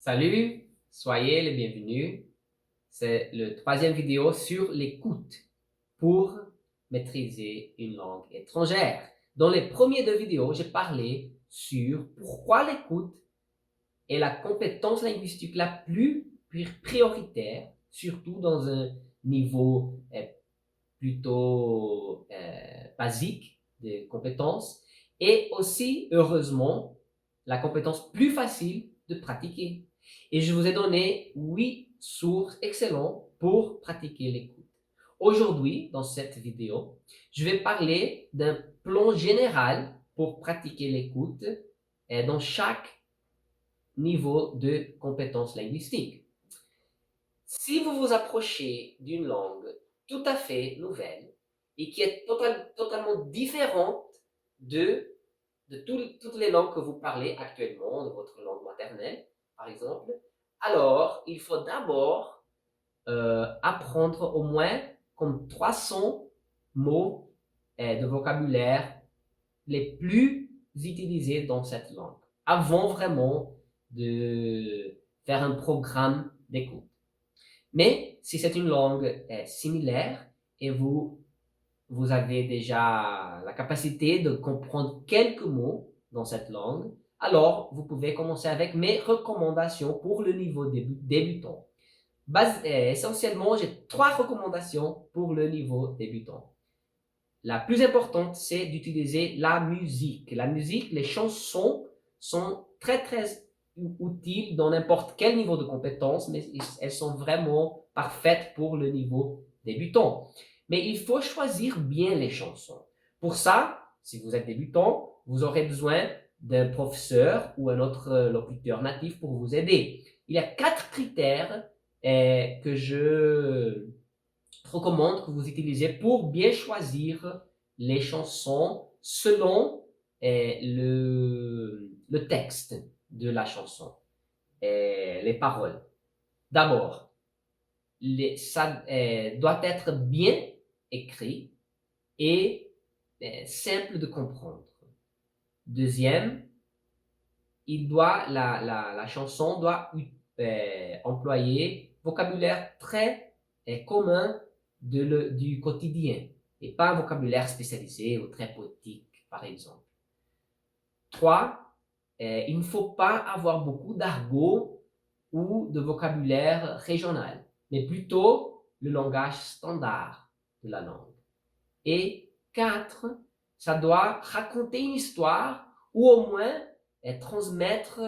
Salut, soyez les bienvenus. C'est le troisième vidéo sur l'écoute pour maîtriser une langue étrangère. Dans les premières deux vidéos, j'ai parlé sur pourquoi l'écoute est la compétence linguistique la plus prioritaire, surtout dans un niveau plutôt basique de compétences, et aussi, heureusement, la compétence plus facile de pratiquer. Et je vous ai donné 8 sources excellentes pour pratiquer l'écoute. Aujourd'hui, dans cette vidéo, je vais parler d'un plan général pour pratiquer l'écoute dans chaque niveau de compétence linguistique. Si vous vous approchez d'une langue tout à fait nouvelle et qui est totalement différente de toutes les langues que vous parlez actuellement, de votre langue maternelle, par exemple, alors il faut d'abord apprendre au moins comme 300 mots de vocabulaire les plus utilisés dans cette langue, avant vraiment de faire un programme d'écoute. Mais si c'est une langue similaire et vous avez déjà la capacité de comprendre quelques mots dans cette langue, alors vous pouvez commencer avec mes recommandations pour le niveau débutant. Essentiellement, j'ai 3 recommandations pour le niveau débutant. La plus importante, c'est d'utiliser la musique. La musique, les chansons sont très utiles dans n'importe quel niveau de compétence, mais elles sont vraiment parfaites pour le niveau débutant. Mais il faut choisir bien les chansons. Pour ça, si vous êtes débutant, vous aurez besoin d'un professeur ou un autre locuteur natif pour vous aider. Il y a 4 critères que je recommande que vous utilisiez pour bien choisir les chansons selon le texte de la chanson, les paroles. D'abord, ça doit être bien écrit et simple de comprendre. Deuxième, la chanson doit employer vocabulaire très commun du quotidien et pas un vocabulaire spécialisé ou très poétique, par exemple. 3. Il ne faut pas avoir beaucoup d'argot ou de vocabulaire régional, mais plutôt le langage standard de la langue. Et 4. Ça doit raconter une histoire ou au moins transmettre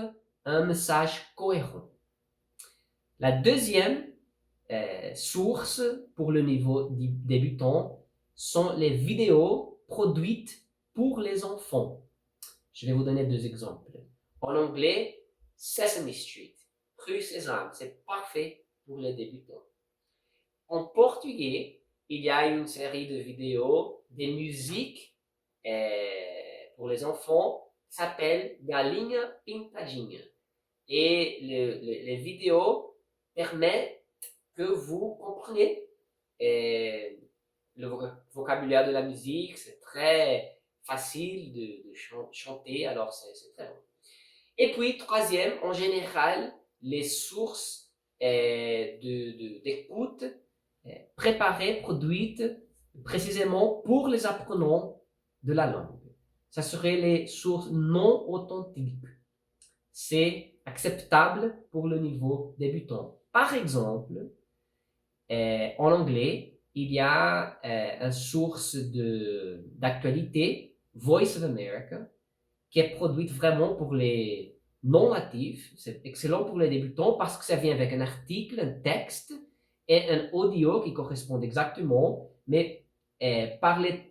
un message cohérent. La deuxième source pour le niveau débutant sont les vidéos produites pour les enfants. Je vais vous donner 2 exemples. En anglais, Sesame Street, Rue Sésame, c'est parfait pour les débutants. En portugais, il y a une série de vidéos, des musiques pour les enfants, s'appelle Galinha Pintadinha. Et les vidéos permettent que vous compreniez le vocabulaire de la musique. C'est très facile de chanter, alors c'est très bon. Et puis, troisième, en général, les sources d'écoute préparées, produites précisément pour les apprenants de la langue. Ça serait les sources non authentiques. C'est acceptable pour le niveau débutant. Par exemple, en anglais, il y a une source d'actualité, Voice of America, qui est produite vraiment pour les non-natifs. C'est excellent pour les débutants parce que ça vient avec un article, un texte et un audio qui correspondent exactement, mais parlé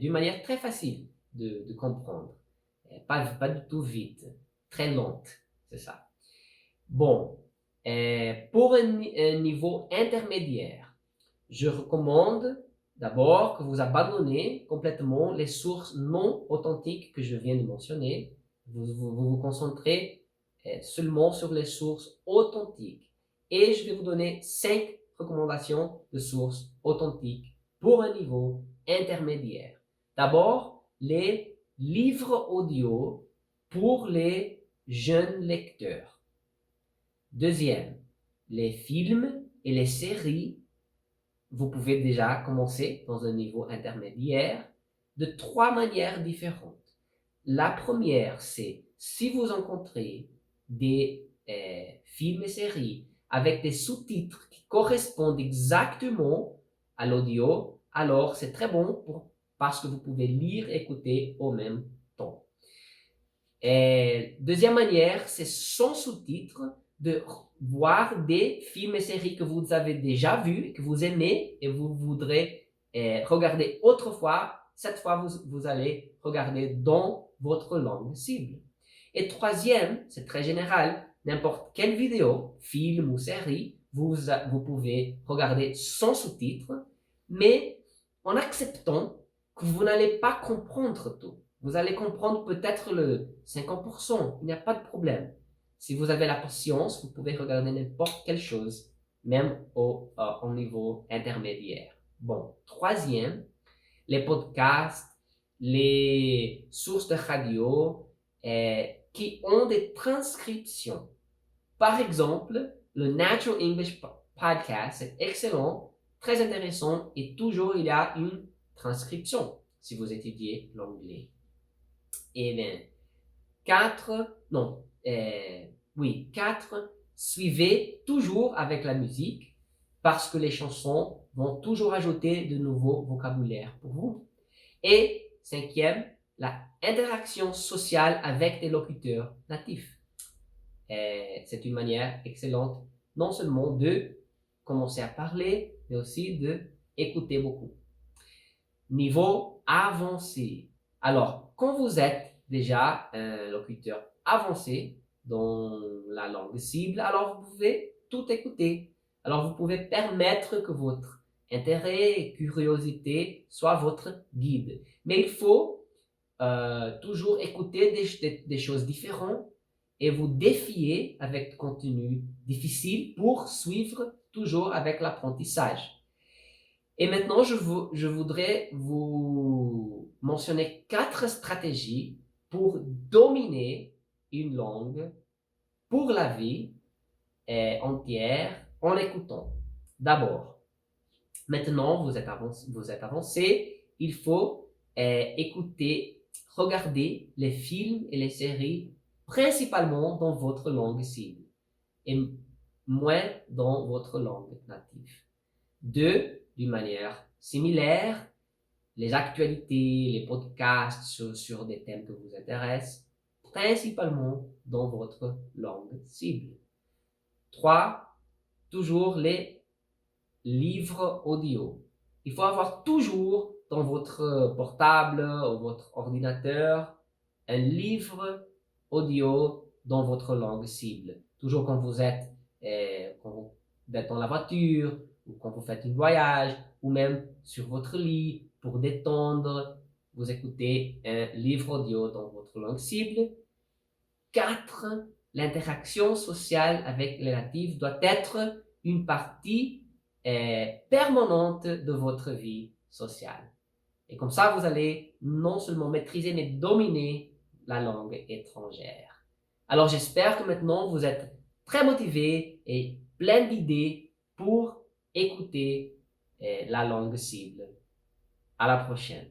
d'une manière très facile de comprendre. Pas du tout vite, très lente, c'est ça. Bon, pour un niveau intermédiaire, je recommande d'abord que vous abandonnez complètement les sources non authentiques que je viens de mentionner. Vous concentrez seulement sur les sources authentiques. Et je vais vous donner 5 recommandations de sources authentiques pour un niveau intermédiaire. D'abord, les livres audio pour les jeunes lecteurs. Deuxième, les films et les séries, vous pouvez déjà commencer dans un niveau intermédiaire de 3 manières différentes. La première, c'est si vous rencontrez des films et séries avec des sous-titres qui correspondent exactement à l'audio, alors c'est très bon parce que vous pouvez lire et écouter au même temps. Et deuxième manière, c'est sans sous-titres de voir des films et séries que vous avez déjà vus, que vous aimez et vous voudrez regarder autrefois. Cette fois, vous allez regarder dans votre langue cible. Et troisième, c'est très général, n'importe quelle vidéo, film ou série, vous pouvez regarder sans sous-titres, mais en acceptant que vous n'allez pas comprendre tout. Vous allez comprendre peut-être le 50%, il n'y a pas de problème. Si vous avez la patience, vous pouvez regarder n'importe quelle chose, même au niveau intermédiaire. Bon, troisième, les podcasts, les sources de radio qui ont des transcriptions. Par exemple, le Natural English Podcast est excellent, très intéressant et toujours il y a une transcription si vous étudiez l'anglais. Et bien, 4, suivez toujours avec la musique parce que les chansons vont toujours ajouter de nouveaux vocabulaires pour vous. Et cinquième, la interaction sociale avec des locuteurs natifs. C'est une manière excellente non seulement de commencer à parler, mais aussi d'écouter beaucoup. Niveau avancé. Alors, quand vous êtes déjà un locuteur avancé dans la langue cible, alors vous pouvez tout écouter. Alors, vous pouvez permettre que votre intérêt et curiosité soient votre guide. Mais il faut toujours écouter des choses différentes et vous défier avec du contenu difficile pour suivre toujours avec l'apprentissage. Et maintenant, je voudrais vous mentionner 4 stratégies pour dominer une langue pour la vie entière en écoutant. D'abord, maintenant vous êtes avancé, il faut écouter, regarder les films et les séries principalement dans votre langue cible et moins dans votre langue native. 2, d'une manière similaire, les actualités, les podcasts sur des thèmes que vous intéressent, principalement dans votre langue cible. 3, toujours les livres audio. Il faut avoir toujours dans votre portable ou votre ordinateur un livre audio dans votre langue cible. Toujours quand vous êtes dans la voiture, ou quand vous faites un voyage, ou même sur votre lit pour détendre, vous écoutez un livre audio dans votre langue cible. 4, l'interaction sociale avec les natifs doit être une partie permanente de votre vie sociale. Et comme ça, vous allez non seulement maîtriser, mais dominer la langue étrangère. Alors, j'espère que maintenant, vous êtes très motivé et plein d'idées pour écouter la langue cible. À la prochaine.